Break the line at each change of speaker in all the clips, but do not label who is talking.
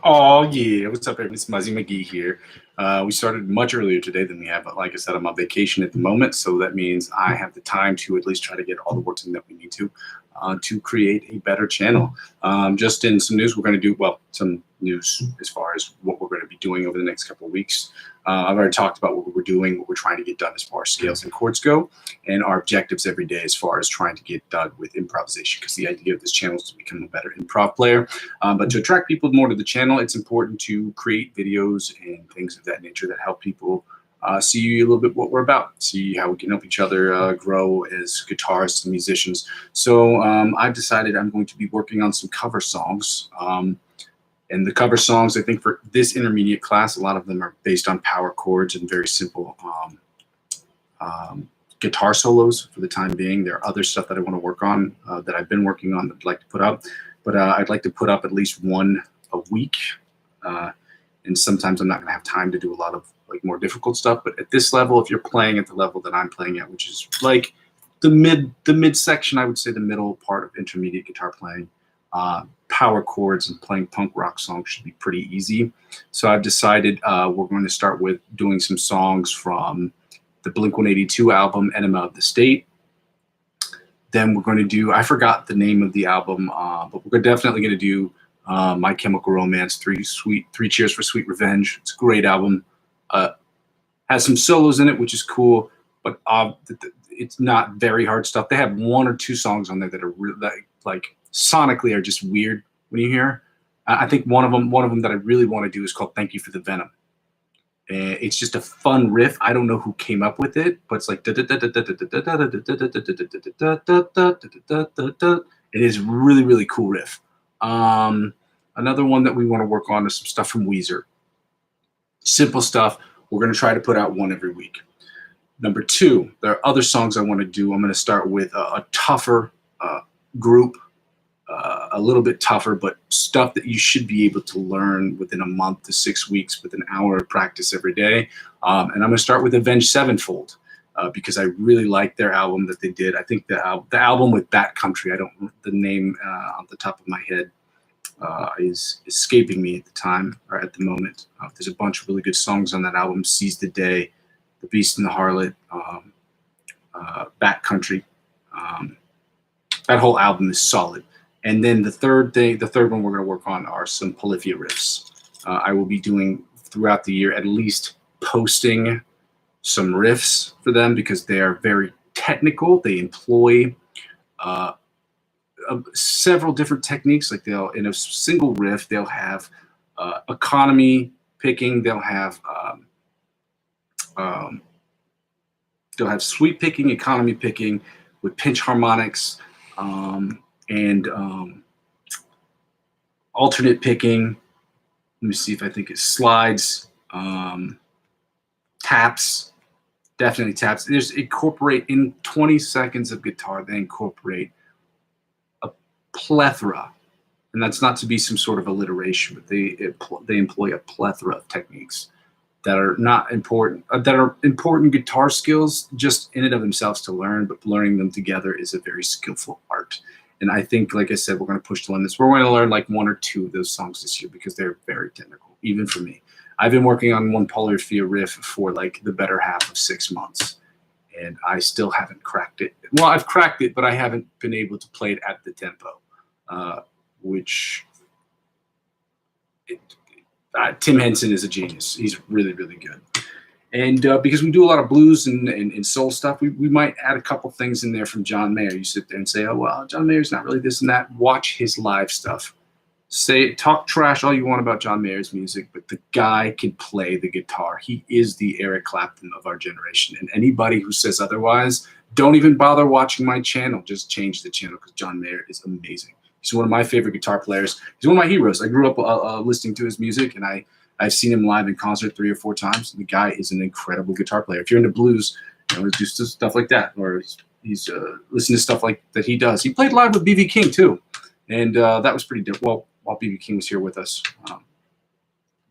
Oh yeah, what's up, everyone? It's Muzzy McGee here. We started much earlier today than we have, but like I said, I'm on vacation at the moment, so that means I have the time to at least try to get all the work done that we need to create a better channel. Just in some news, we're going to do some news as far as what we're going to be doing over the next couple of weeks. I've already talked about what we're doing, what we're trying to get done as far as scales and chords go, and our objectives every day as far as trying to get done with improvisation. Because the idea of this channel is to become a better improv player. But to attract people more to the channel, it's important to create videos and things of that nature that help people see a little bit what we're about, see how we can help each other grow as guitarists and musicians. So I've decided I'm going to be working on some cover songs. And the cover songs, I think for this intermediate class, a lot of them are based on power chords and very simple guitar solos for the time being. There are other stuff that I want to work on that I've been working on that I'd like to put up. But I'd like to put up at least one a week. And sometimes I'm not going to have time to do a lot of more difficult stuff. But at this level, if you're playing at the level that I'm playing at, which is like the mid section, I would say the middle part of intermediate guitar playing, power chords and playing punk rock songs should be pretty easy. So I've decided we're going to start with doing some songs from the Blink-182 album, Enema of the State. Then we're going to do, I forgot the name of the album, but we're definitely going to do My Chemical Romance, Three Cheers for Sweet Revenge. It's a great album. Has some solos in it, which is cool, but it's not very hard stuff. They have one or two songs on there that are like sonically are just weird when you hear. I think one of them that I really want to do is called Thank You for the Venom. It's just a fun riff. I don't know who came up with it, but it's like it is really, really cool riff. Another one that we want to work on is some stuff from Weezer. Simple stuff. We're going to try to put out one every week. Number two, there are other songs I want to do. I'm going to start with a tougher group, a little bit tougher, but stuff that you should be able to learn within a month to 6 weeks with an hour of practice every day. And I'm going to start with Avenged Sevenfold because I really like their album that they did. I think the album with Bat Country, the name on the top of my head is escaping me at the time or at the moment. There's a bunch of really good songs on that album: Seize the Day, The Beast and the Harlot, Bat Country. That whole album is solid. And then the third one we're going to work on are some polyphia riffs. I will be doing throughout the year at least posting some riffs for them because they are very technical. They employ several different techniques. Like in a single riff, they'll have economy picking. They'll have sweep picking, economy picking with pinch harmonics. And alternate picking. Let me see if I think it slides, taps, definitely taps. There's incorporate in 20 seconds of guitar. They incorporate a plethora, and that's not to be some sort of alliteration, but they employ a plethora of techniques that are not important, that are important guitar skills just in and of themselves to learn, but learning them together is a very skillful art. And I think, like I said, we're going to push the limits. We're going to learn like one or two of those songs this year because they're very technical, even for me. I've been working on one polyphia riff for like the better half of 6 months, and I still haven't cracked it. Well, I've cracked it, but I haven't been able to play it at the tempo, which Tim Henson is a genius. He's really, really good. And because we do a lot of blues and soul stuff, we might add a couple things in there from John Mayer. You sit there and say, oh, well, John Mayer's not really this and that. Watch his live stuff. Talk trash all you want about John Mayer's music, but the guy can play the guitar. He is the Eric Clapton of our generation. And anybody who says otherwise, don't even bother watching my channel. Just change the channel because John Mayer is amazing. He's one of my favorite guitar players. He's one of my heroes. I grew up listening to his music, and I've seen him live in concert 3 or 4 times. The guy is an incredible guitar player. If you're into blues, do stuff like that, or he's listening to stuff like that he does. He played live with B.B. King too, and that was pretty dope. Well, while B.B. King was here with us,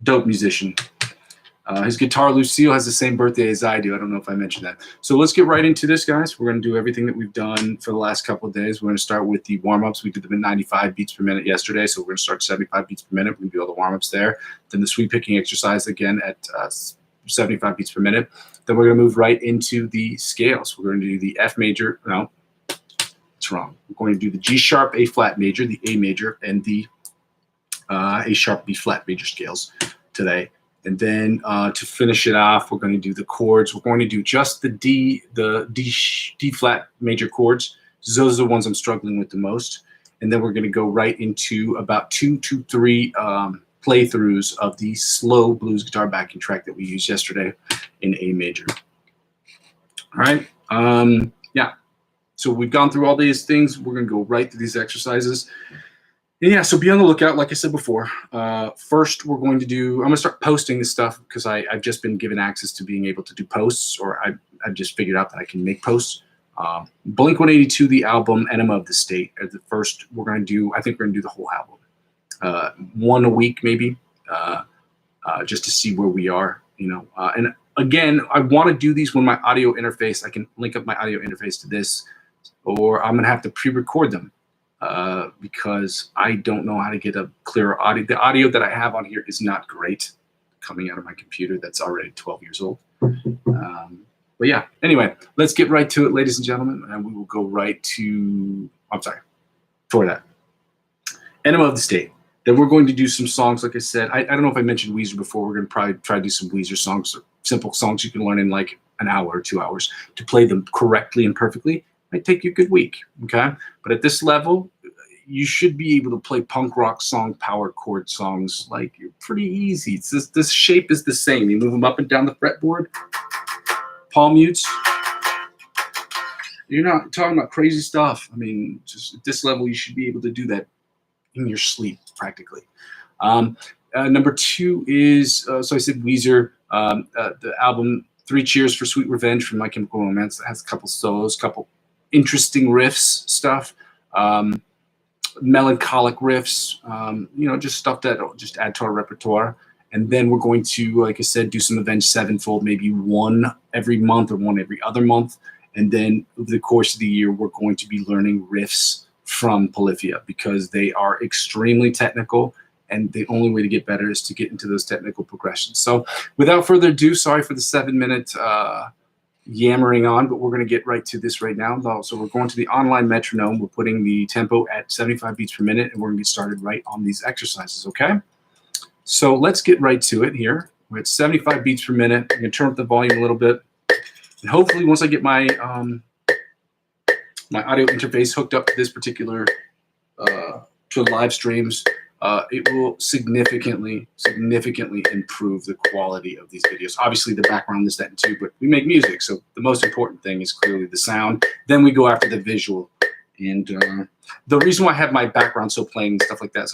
dope musician. His guitar, Lucille, has the same birthday as I do. I don't know if I mentioned that. So let's get right into this, guys. We're going to do everything that we've done for the last couple of days. We're going to start with the warm-ups. We did them at 95 beats per minute yesterday, so we're going to start 75 beats per minute. We're going to do all the warm-ups there. Then the sweep picking exercise again at 75 beats per minute. Then we're going to move right into the scales. We're going to do the F major. No, it's wrong. We're going to do the G sharp, A flat major, the A major, and the A sharp, B flat major scales today. And then to finish it off, we're going to do the chords. We're going to do just the D flat major chords. Those are the ones I'm struggling with the most. And then we're going to go right into about 2 to 3 playthroughs of the slow blues guitar backing track that we used yesterday in A major. All right. Yeah. So we've gone through all these things. We're going to go right through these exercises. Yeah, so be on the lookout, like I said before. First, I'm going to start posting this stuff because I've just been given access to being able to do posts, or I've just figured out that I can make posts. Blink-182, the album Enema of the State, are the first we're going to do. I think we're going to do the whole album. One a week, maybe, just to see where we are, and again, I want to do these when my audio interface, I can link up my audio interface to this, or I'm going to have to pre-record them. Because I don't know how to get a clearer audio. The audio that I have on here is not great coming out of my computer that's already 12 years old. But yeah, anyway, let's get right to it, ladies and gentlemen, and we will go right to, before that, Enema of the State. Then we're going to do some songs, like I said. I don't know if I mentioned Weezer before. We're going to probably try to do some Weezer songs, simple songs you can learn in like an hour or 2 hours. To play them correctly and perfectly might take you a good week, okay? But at this level, you should be able to play punk rock song, power chord songs like you're pretty easy. It's this shape is the same. You move them up and down the fretboard, palm mutes. You're not talking about crazy stuff. I mean, just at this level, you should be able to do that in your sleep practically. Number 2 is, so I said Weezer, the album 3 Cheers for Sweet Revenge from My Chemical Romance. That has a couple solos, couple interesting riffs, stuff. Melancholic riffs, just stuff that will just add to our repertoire. And then we're going to, like I said, do some Avenged Sevenfold, maybe one every month or one every other month. And then over the course of the year, we're going to be learning riffs from Polyphia because they are extremely technical. And the only way to get better is to get into those technical progressions. So without further ado, sorry for the 7-minute yammering on, but we're going to get right to this right now. So we're going to the online metronome. We're putting the tempo at 75 beats per minute, and we're going to get started right on these exercises, okay? So let's get right to it here. We're at 75 beats per minute. I'm going to turn up the volume a little bit. And hopefully once I get my my audio interface hooked up to this particular, to live streams, it will significantly improve the quality of these videos. Obviously, the background is that and too, but we make music, so the most important thing is clearly the sound. Then we go after the visual. And the reason why I have my background so plain and stuff like that, it's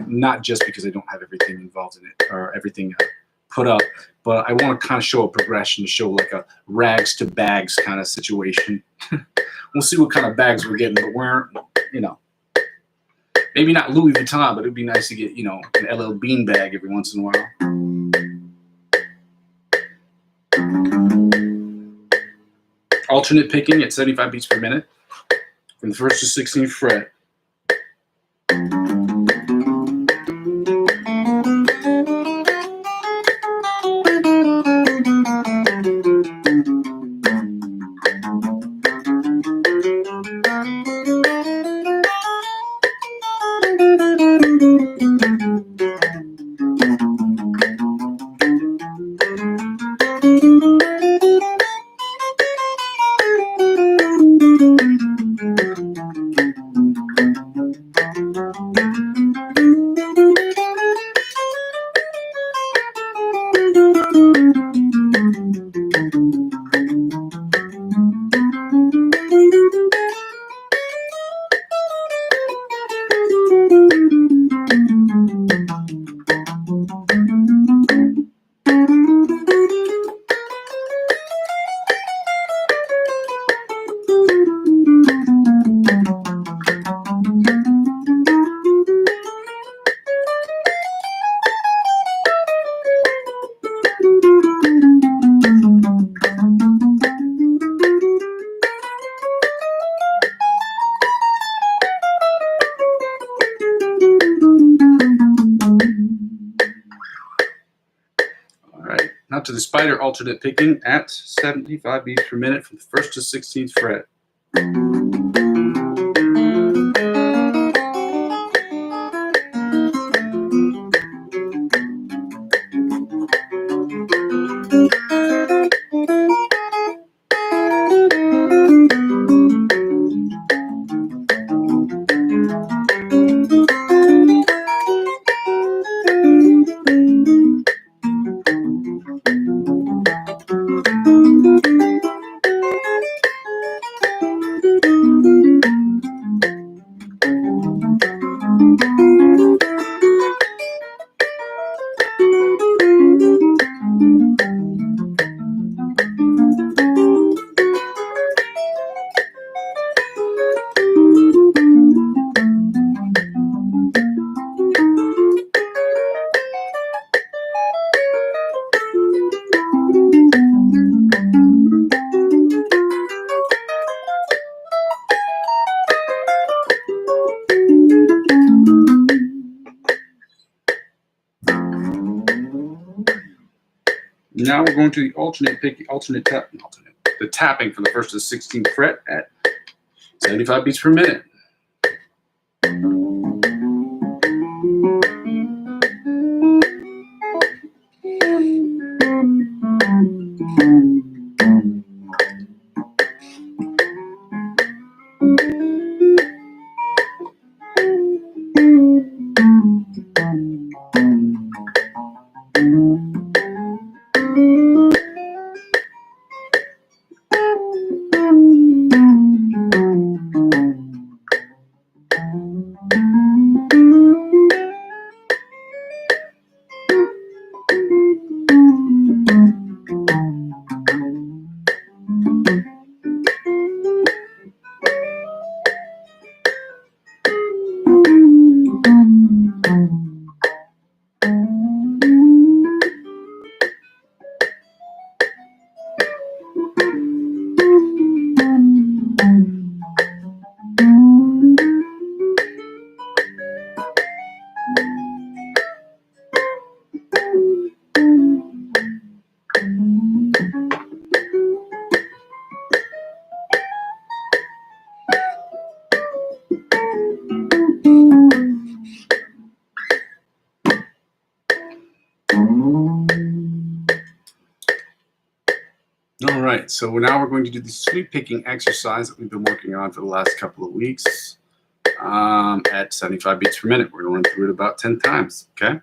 not just because I don't have everything involved in it or everything put up, but I want to kind of show a progression, to show like a rags to bags kind of situation. We'll see what kind of bags we're getting, but we're, maybe not Louis Vuitton, but it'd be nice to get, an LL Bean bag every once in a while. Alternate picking at 75 beats per minute from the 1st to 16th fret. to the spider alternate picking at 75 beats per minute from the 1st to 16th fret. Now we're going to the the tapping from the 1st to the 16th fret at 75 beats per minute. All right, so now we're going to do the sweep picking exercise that we've been working on for the last couple of weeks at 75 beats per minute. We're going to run through it about 10 times, okay?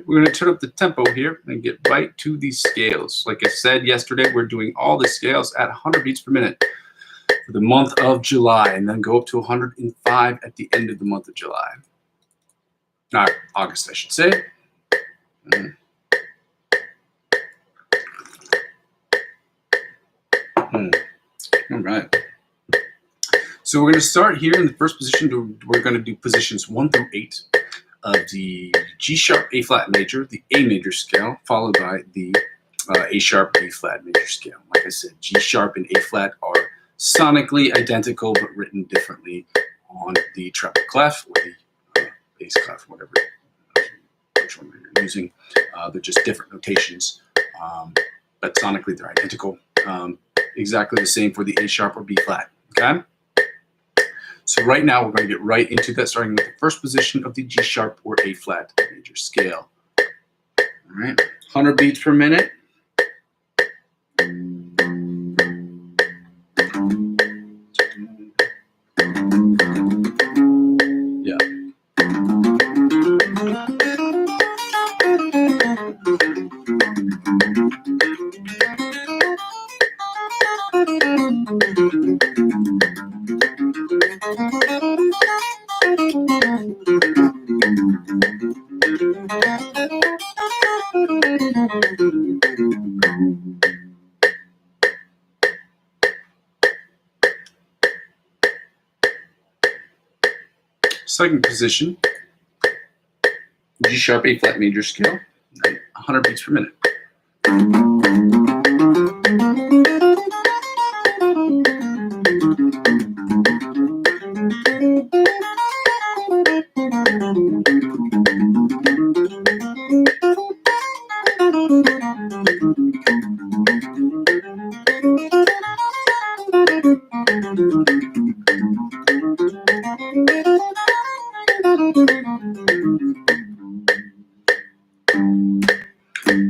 We're going to turn up the tempo here and get right to these scales. Like I said yesterday, we're doing all the scales at 100 beats per minute for the month of July, and then go up to 105 at the end of the month of July. August, I should say. All right. So we're going to start here in the first position. We're going to do positions 1 through 8 of the G sharp, A flat major, the A major scale, followed by the A sharp, B flat major scale. Like I said, G sharp and A flat are sonically identical, but written differently on the treble clef or the bass clef, whatever which one you're using. They're just different notations, but sonically they're identical. Exactly the same for the A sharp or B flat. Okay. So right now we're going to get right into that, starting with the first position of the G sharp or A flat major scale. All right, 100 beats per minute. Yeah. Second position, G sharp, A flat major scale, 100 beats per minute.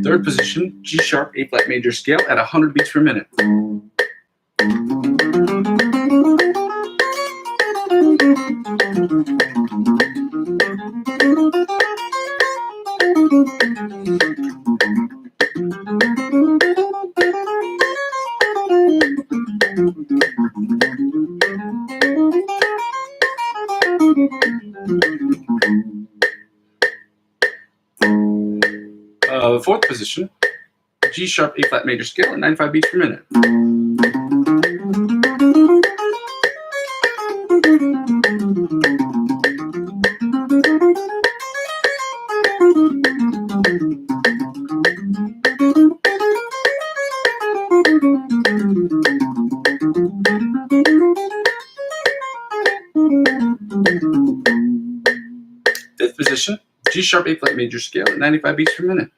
Third position, G sharp, A flat major scale at 100 beats per minute. Fourth position, G sharp, A flat major scale at 95 beats per minute. Fifth position, G sharp, A flat major scale at 95 beats per minute.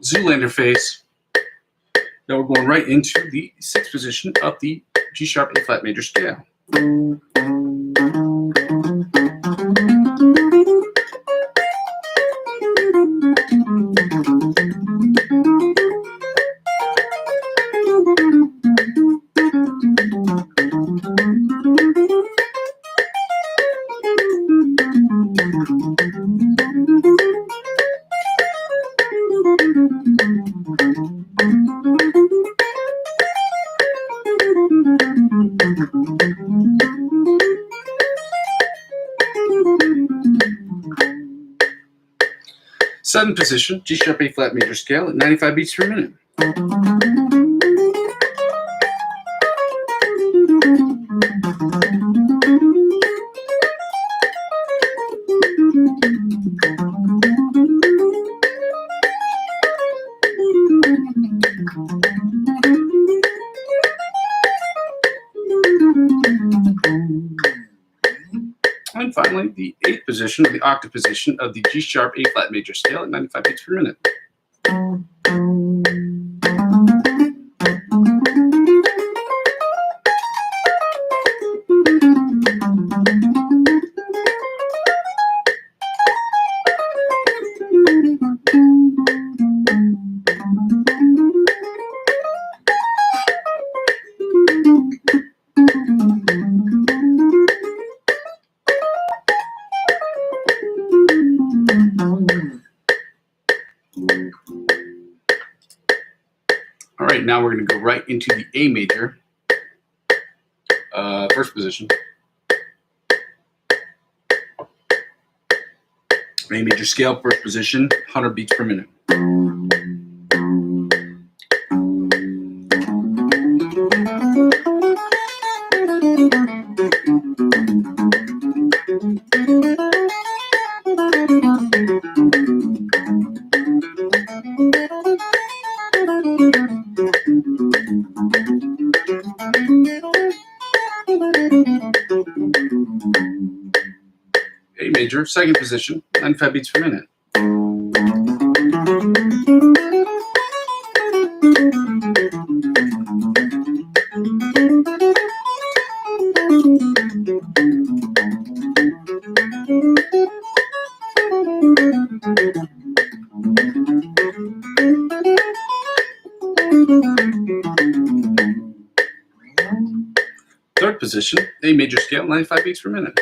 Zoolander phase. Now we're going right into the sixth position of the G sharp, A flat major scale. Seventh position, G sharp A flat major scale at 95 beats per minute. And finally, the eighth position, or the octave position of the G sharp A flat major scale at 95 beats per minute. All right, now we're going to go right into the A major, first position. A major scale, first position, 100 beats per minute. A major, second position, 95 beats per minute. Third position, A major scale, 95 beats per minute.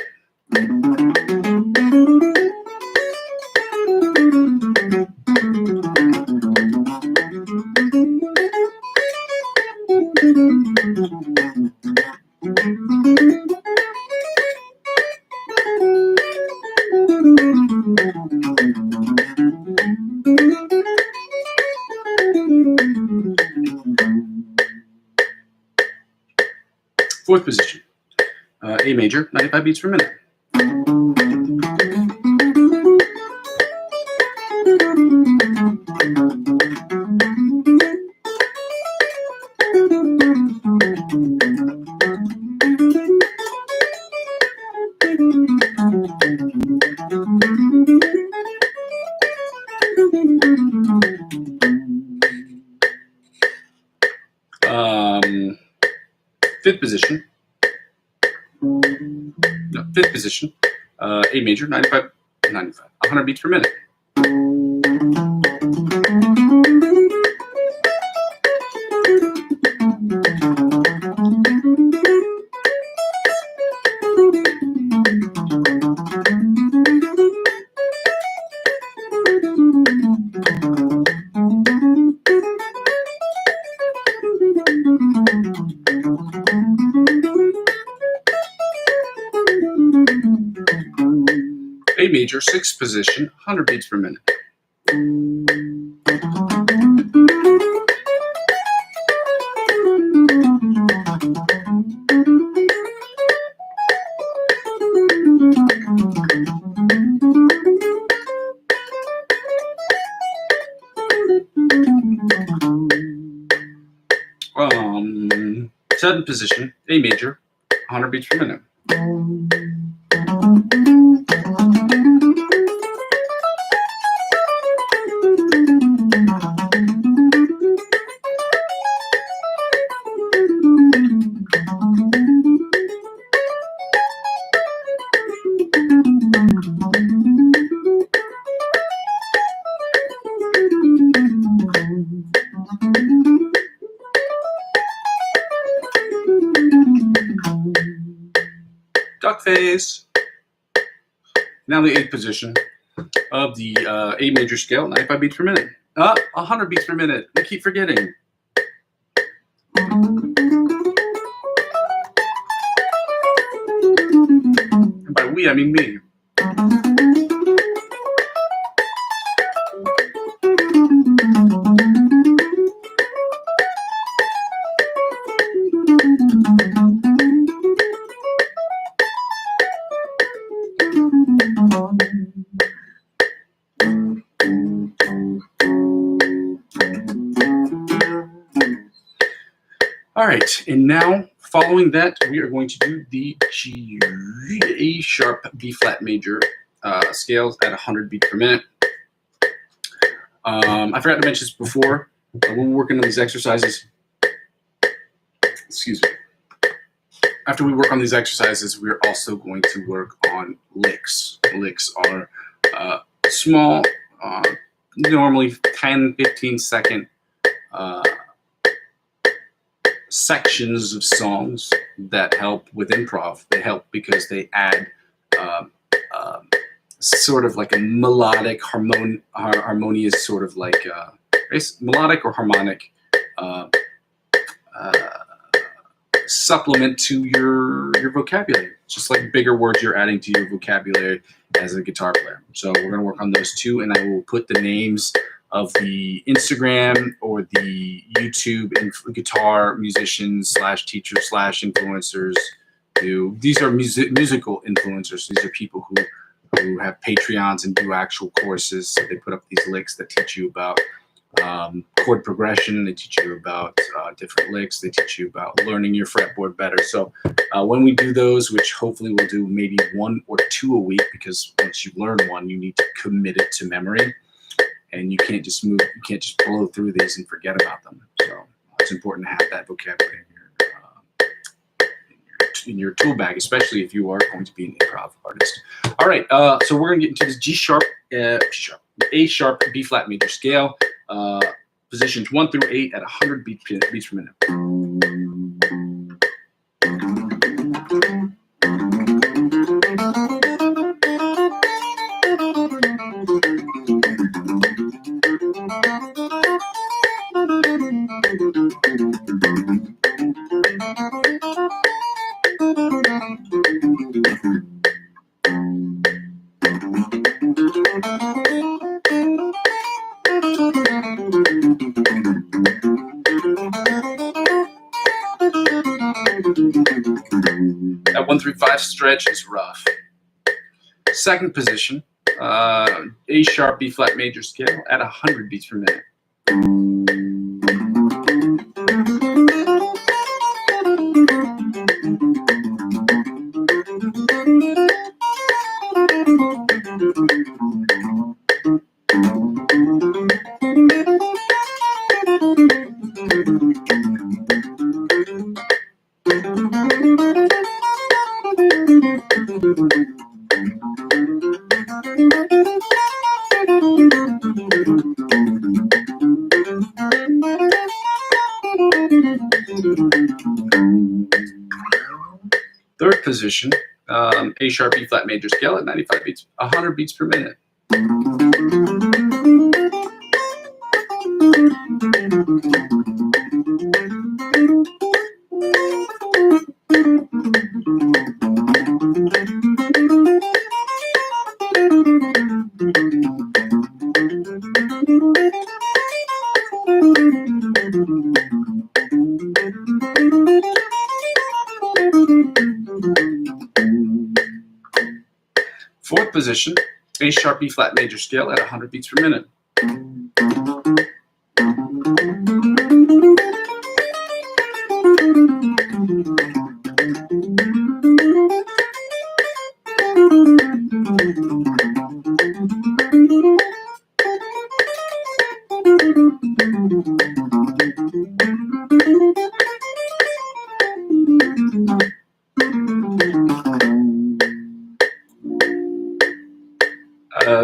Fourth position, A major, 95 beats per minute. Fifth position, A major, 100 beats per minute. A major, sixth position, 100 beats per minute. Seventh position, A major, 100 beats per minute. Duck face. Now the eighth position of the A major scale, 95 beats per minute. 100 beats per minute. I keep forgetting. And by we, I mean me. All right, and now following that, we are going to do the A sharp B flat major scales at 100 beats per minute. I forgot to mention this before. When we're working on these exercises, excuse me. After we work on these exercises, we're also going to work on licks. Licks are small, normally 10, 15-second sections of songs that help with improv. They help because they add sort of like a melodic, harmonious sort of like melodic or harmonic supplement to your vocabulary. It's just like bigger words you're adding to your vocabulary as a guitar player. So we're going to work on those two, and I will put the names of the Instagram or the YouTube guitar musicians / teachers / influencers. These are musical influencers. These are people who have Patreons and do actual courses. So they put up these licks that teach you about chord progression. They teach you about different licks. They teach you about learning your fretboard better. So when we do those, which hopefully we'll do maybe 1 or 2 a week, because once you learn one, you need to commit it to memory, and you can't just blow through these and forget about them. So it's important to have that vocabulary in your tool bag, especially if you are going to be an improv artist. All right, so we're going to get into this A sharp B flat major scale, positions 1 through 8 at 100 beats per minute. That 1 through 5 stretch is rough. Second position, A sharp B flat major scale at 100 beats per minute. Third position, A sharp B flat major scale at 95 beats, 100 beats per minute. Fourth position, A sharp B flat major scale at 100 beats per minute.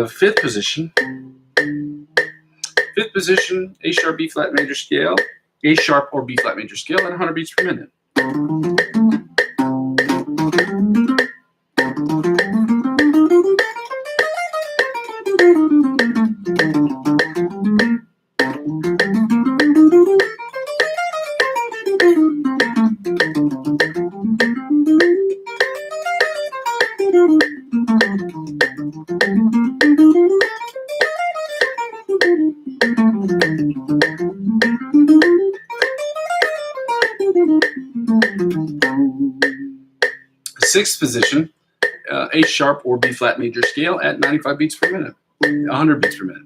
Fifth position, A sharp B flat major scale, A sharp or B flat major scale at 100 beats per minute. Sixth position, A sharp or B flat major scale at 95 beats per minute, 100 beats per minute.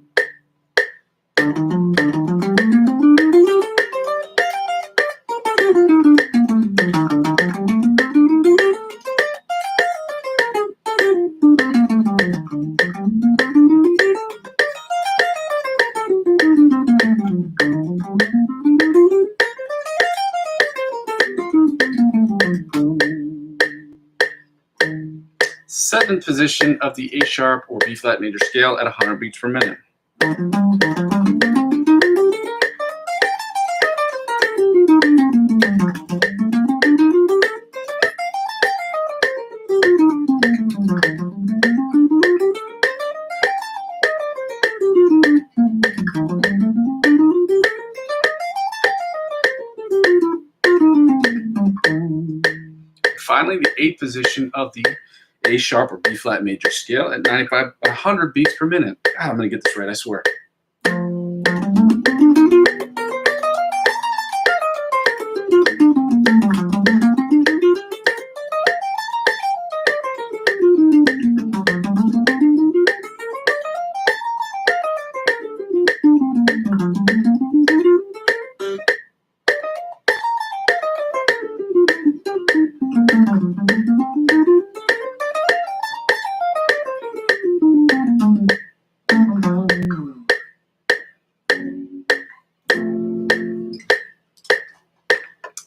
seventh position of the A sharp or B flat major scale at 100 beats per minute. Finally, the eighth position of the A sharp or B flat major scale at 100 beats per minute. God, I'm going to get this right, I swear.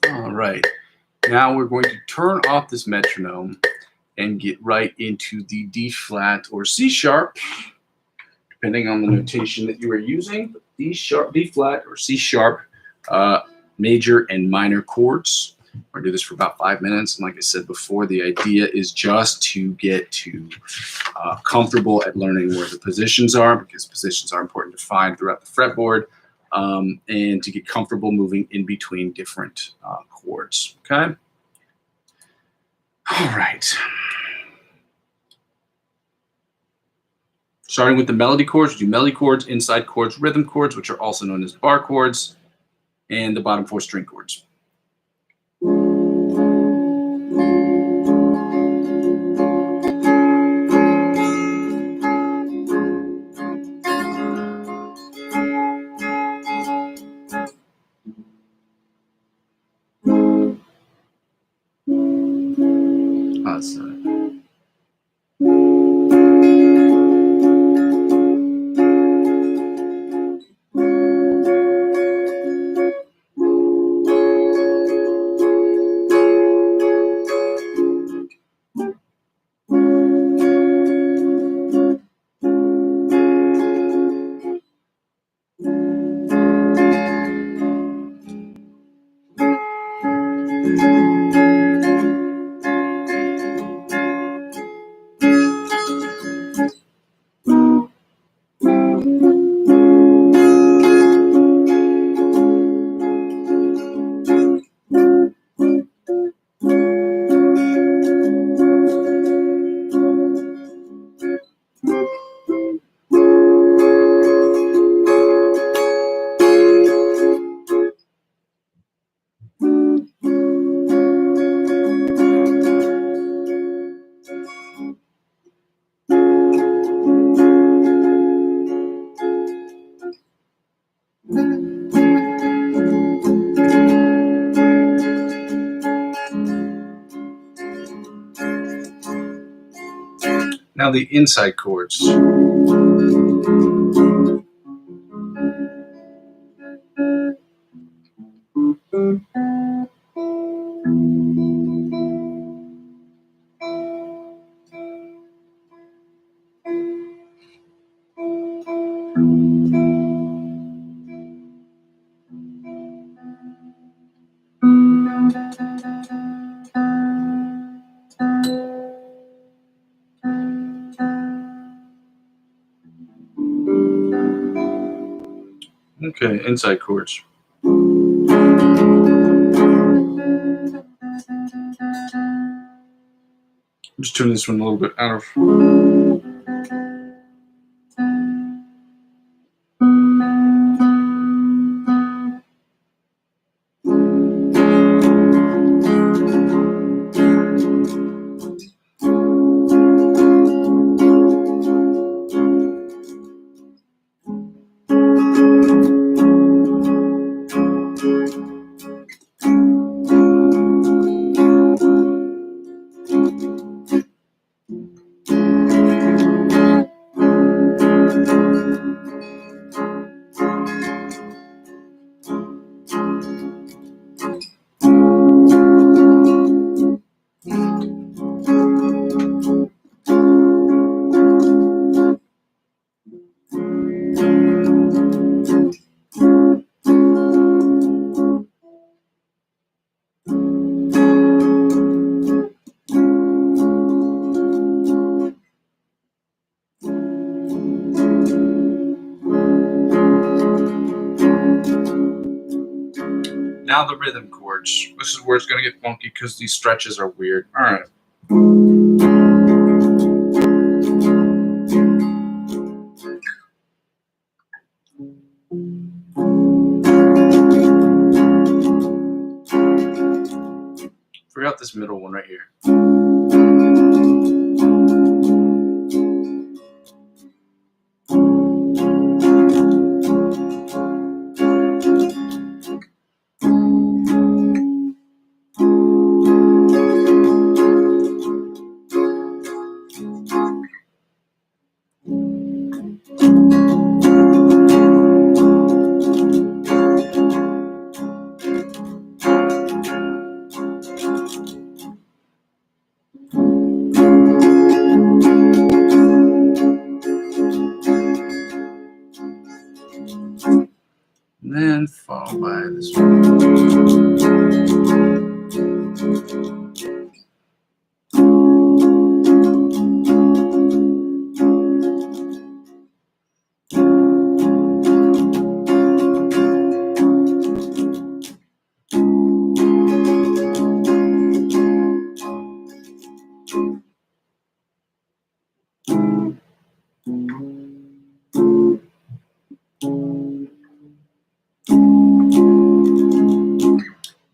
All right, now we're going to turn off this metronome and get right into the D flat or C sharp, depending on the notation that you are using. D sharp, D flat, or C sharp, major and minor chords. We're going to do this for about 5 minutes. And like I said before, the idea is just to get to comfortable at learning where the positions are, because positions are important to find throughout the fretboard, and to get comfortable moving in between different chords. Okay? All right. Starting with the melody chords, we do melody chords, inside chords, rhythm chords, which are also known as bar chords, and the bottom 4 string chords. Now the inside chords. Okay, inside chords. Just turn this one a little bit out of. now the rhythm chords. This is where it's going to get funky because these stretches are weird. All right. Forgot this middle one right here. And then followed by this one.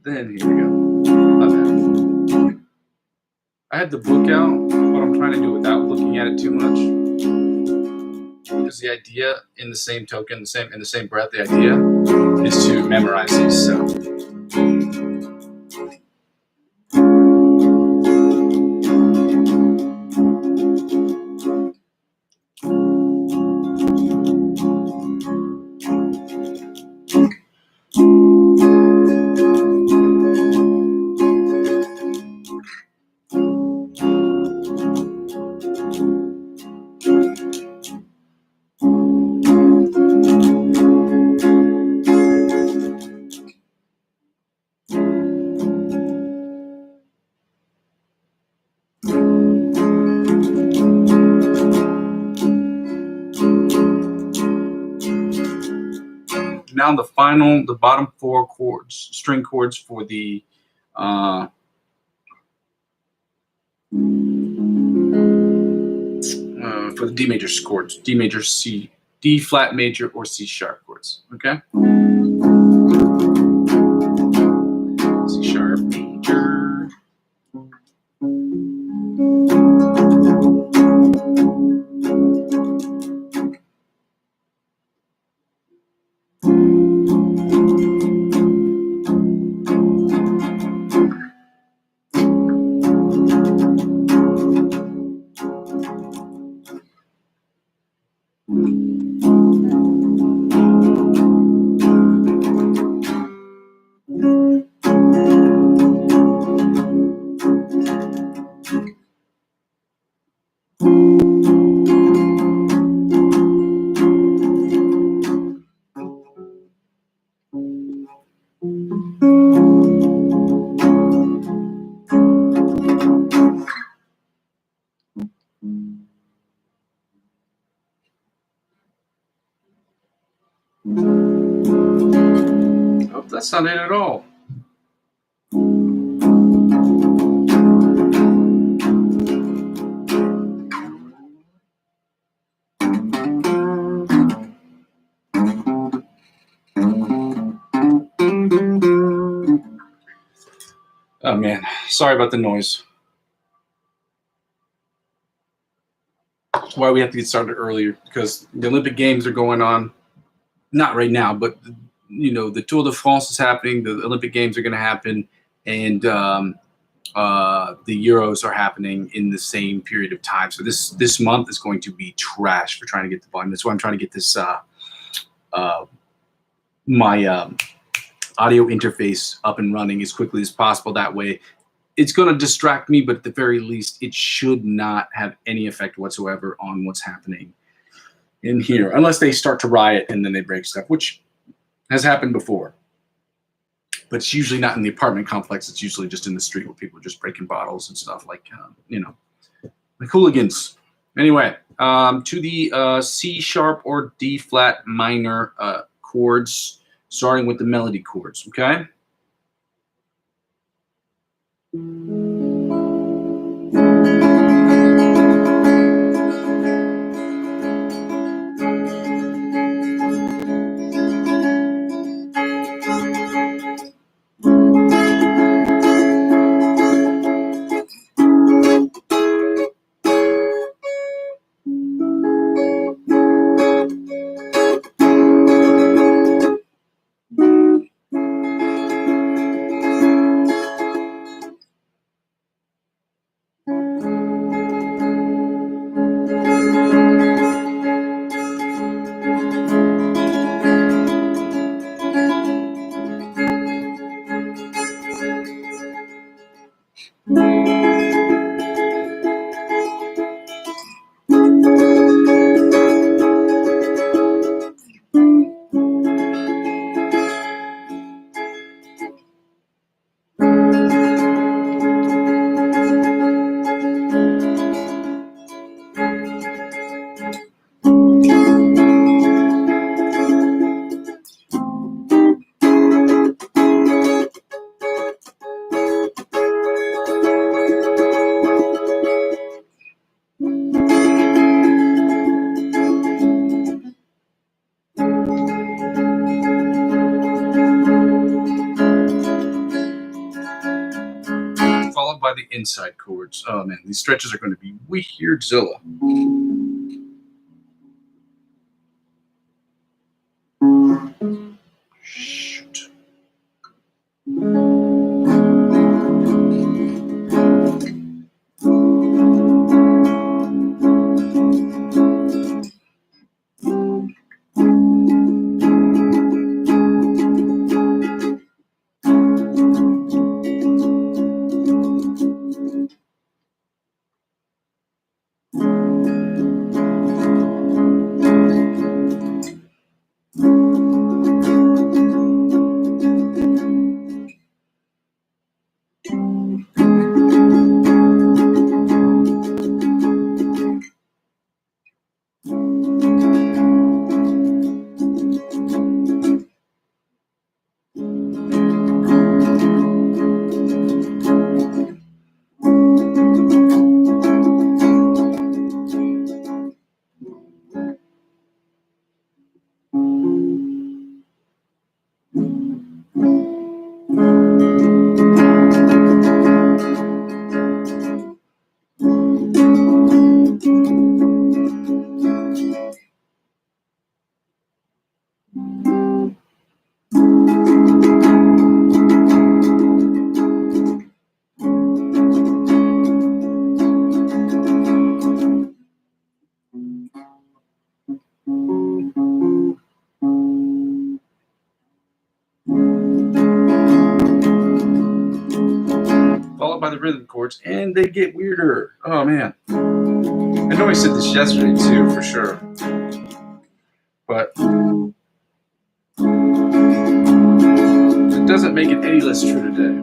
Then here we go. My bad. I had the book out, what I'm trying to do without looking at it too much. Because the idea, in the same token, in the same breath, the idea is to memorize these. So. Now the bottom four chords, string chords for the D major chords, D major, C, D flat major, or C sharp chords. Okay. C sharp major. Oh, that's not it at all. Oh man, sorry about the noise. That's why we have to get started earlier, because the Olympic Games are going on. Not right now, but the Tour de France is happening. The Olympic Games are going to happen, and the Euros are happening in the same period of time. So this month is going to be trash for trying to get the volume. That's why I'm trying to get this my audio interface up and running as quickly as possible. That way, it's going to distract me, but at the very least, it should not have any effect whatsoever on what's happening in here, unless they start to riot and then they break stuff, which has happened before. But it's usually not in the apartment complex. It's usually just in the street where people are just breaking bottles and stuff, like hooligans. Anyway, to the C sharp or D flat minor chords, starting with the melody chords. Okay. Followed by the inside chords. Oh man, these stretches are going to be weirdzilla. Shoot. Followed by the rhythm chords, and they get weirder. Oh man. I know I said this yesterday too, for sure. But it doesn't make it any less true today.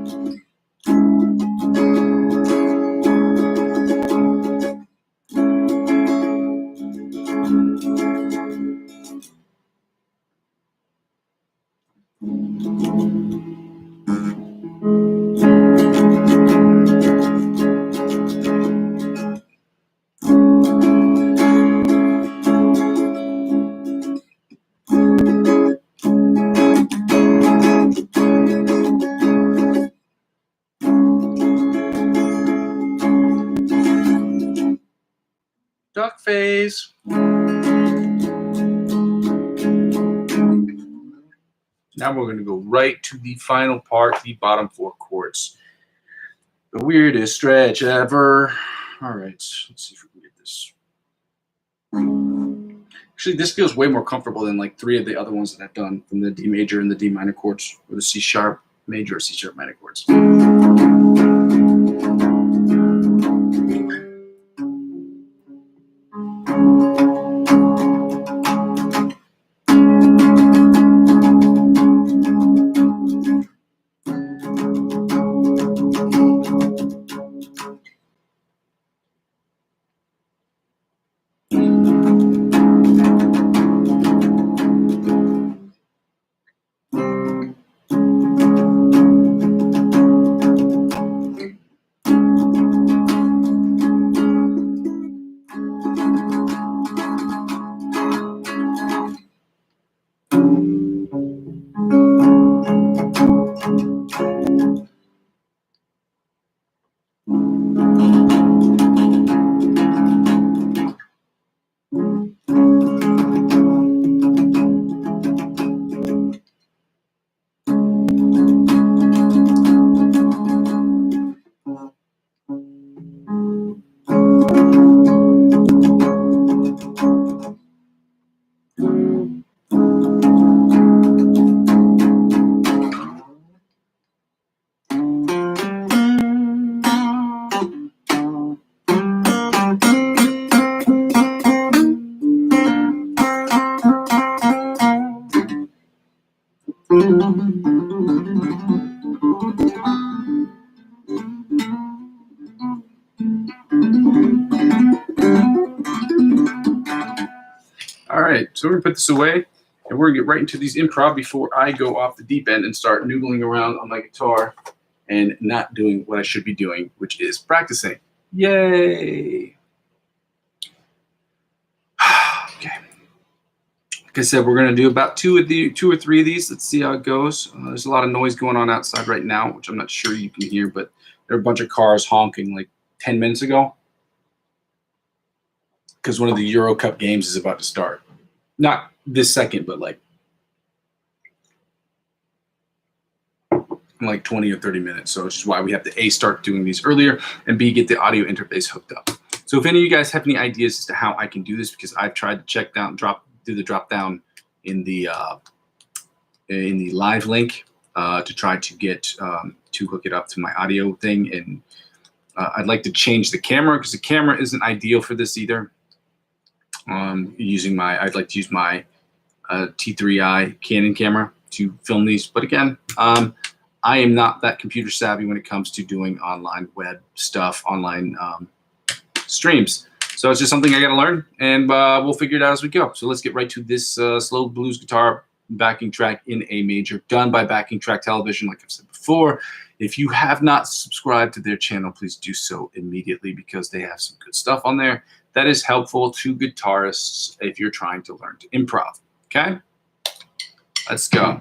Duck phase. Now we're going to go right to the final part, the bottom four chords. The weirdest stretch ever. All right, let's see if we can get this. Actually, this feels way more comfortable than like three of the other ones that I've done from the D major and the D minor chords, or the C sharp major or C sharp minor chords. So we're gonna put this away, and we're gonna get right into these improv before I go off the deep end and start noodling around on my guitar and not doing what I should be doing, which is practicing. Yay! Okay. Like I said, we're gonna do about two or three of these. Let's see how it goes. There's a lot of noise going on outside right now, which I'm not sure you can hear, but there are a bunch of cars honking like 10 minutes ago because one of the Euro Cup games is about to start. Not this second, but like in like 20 or 30 minutes. So which is why we have to A, start doing these earlier, and B, get the audio interface hooked up. So if any of you guys have any ideas as to how I can do this, because I've tried to do the drop down in the live link to try to get to hook it up to my audio thing, and I'd like to change the camera because the camera isn't ideal for this either. I'd like to use my T3i Canon camera to film these, but again, I am not that computer savvy when it comes to doing online web stuff, online streams. So it's just something I got to learn, and we'll figure it out as we go. So let's get right to this slow blues guitar backing track in A major, done by Backing Track Television, like I've said before. If you have not subscribed to their channel, please do so immediately because they have some good stuff on there that is helpful to guitarists if you're trying to learn to improv. Okay? Let's go.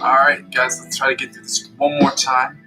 All right, guys, let's try to get through this one more time.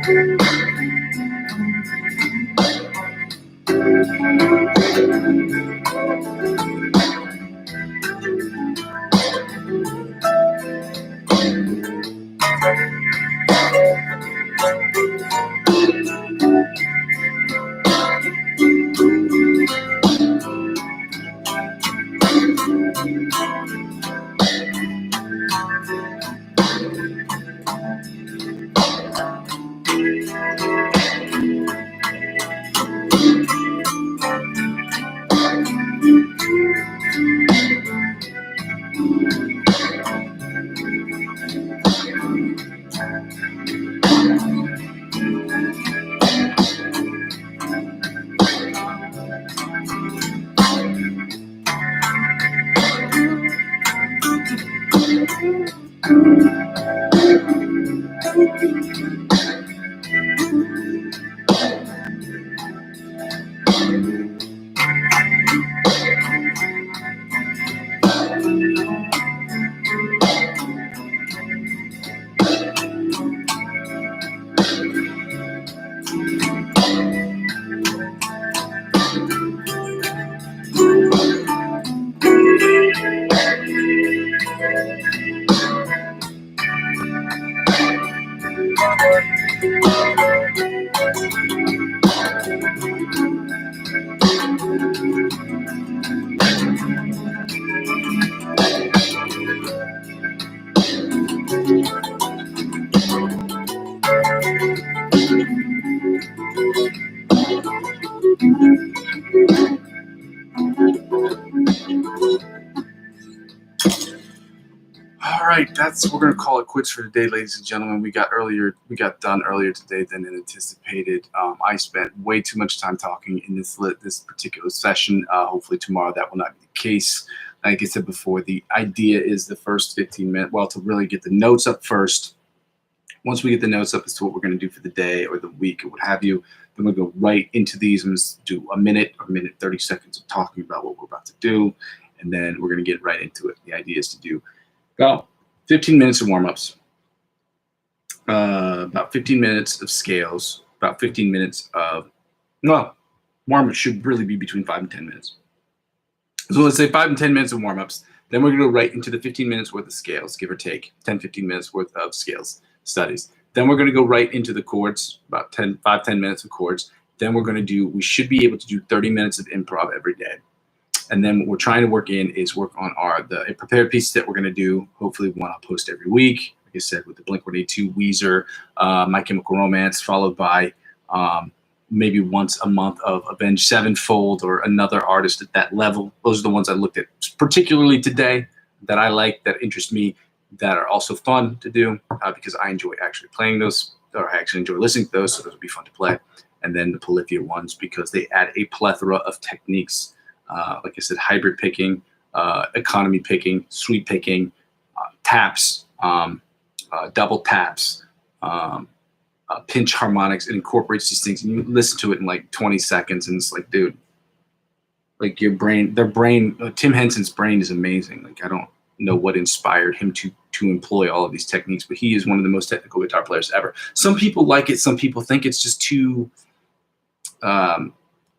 All right, we're gonna call it quits for today, ladies and gentlemen. We got done earlier today than anticipated. I spent way too much time talking in this particular session. Hopefully tomorrow that will not be the case. Like I said before, the idea is the first 15 minutes. Well, to really get the notes up first. Once we get the notes up as to what we're going to do for the day or the week or what have you, then we'll go right into these and just do a minute or minute 30 seconds of talking about what we're about to do, and then we're going to get right into it. The idea is to do about 15 minutes of warm-ups, about 15 minutes of scales, about 15 minutes of, well, warm-ups should really be between 5 and 10 minutes. So let's say 5 and 10 minutes of warm-ups. Then we're going to go right into the 15 minutes worth of scales, give or take, 10, 15 minutes worth of scales studies. Then we're going to go right into the chords, about 10 minutes of chords. Then we should be able to do 30 minutes of improv every day. And then what we're trying to work on the prepared pieces that we're going to do. Hopefully one I'll post every week. Like I said, with the Blink-182, Weezer, My Chemical Romance, followed by maybe once a month of Avenged Sevenfold or another artist at that level. Those are the ones I looked at particularly today that I like, that interest me, that are also fun to do because I enjoy actually playing those, or I actually enjoy listening to those, so those would be fun to play. And then the Polyphia ones, because they add a plethora of techniques. Like I said, hybrid picking, economy picking, sweep picking, taps, double taps, pinch harmonics. It incorporates these things, and you listen to it in like 20 seconds, and it's like, dude, like Tim Henson's brain is amazing. Like, I don't know what inspired him to employ all of these techniques, but he is one of the most technical guitar players ever. Some people like it. Some people think it's just too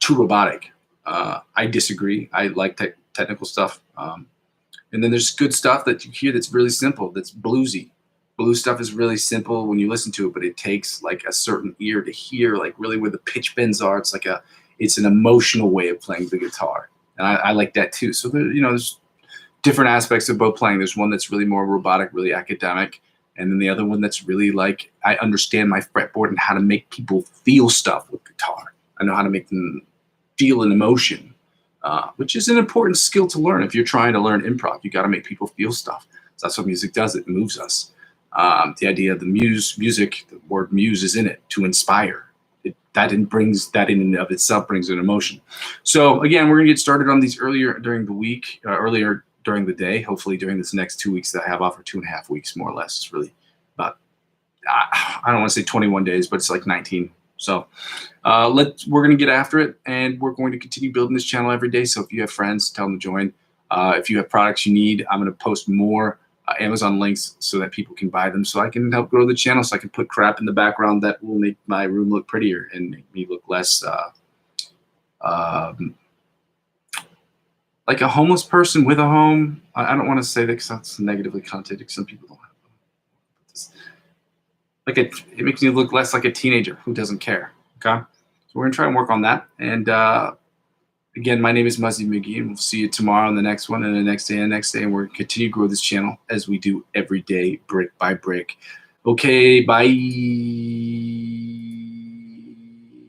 robotic. I disagree. I like technical stuff. And then there's good stuff that you hear that's really simple, that's bluesy. Blues stuff is really simple when you listen to it, but it takes like a certain ear to hear, like really where the pitch bends are. It's an emotional way of playing the guitar. And I like that too. So there's different aspects of both playing. There's one that's really more robotic, really academic. And then the other one that's really like, I understand my fretboard and how to make people feel stuff with guitar. I know how to make them feel an emotion, which is an important skill to learn. If you're trying to learn improv, you got to make people feel stuff. So that's what music does. It moves us. The idea of the music, the word muse is in it, to inspire. That in and of itself brings an emotion. So again, we're going to get started on these earlier during the week, earlier during the day, hopefully during this next 2 weeks that I have off, or 2.5 weeks, more or less. It's really about, I don't want to say 21 days, but it's like 19. So we're going to get after it, and we're going to continue building this channel every day. So if you have friends, tell them to join. If you have products you need, I'm going to post more Amazon links so that people can buy them, so I can help grow the channel, so I can put crap in the background that will make my room look prettier and make me look less like a homeless person with a home. I don't want to say that because that's negatively connotated. Some people don't have this. Like it makes me look less like a teenager who doesn't care. Okay, so we're gonna try and work on that. And again, my name is Muzzy McGee, and we'll see you tomorrow on the next one, and the next day, and the next day, and we're gonna continue to grow this channel as we do every day, brick by brick. Okay, bye.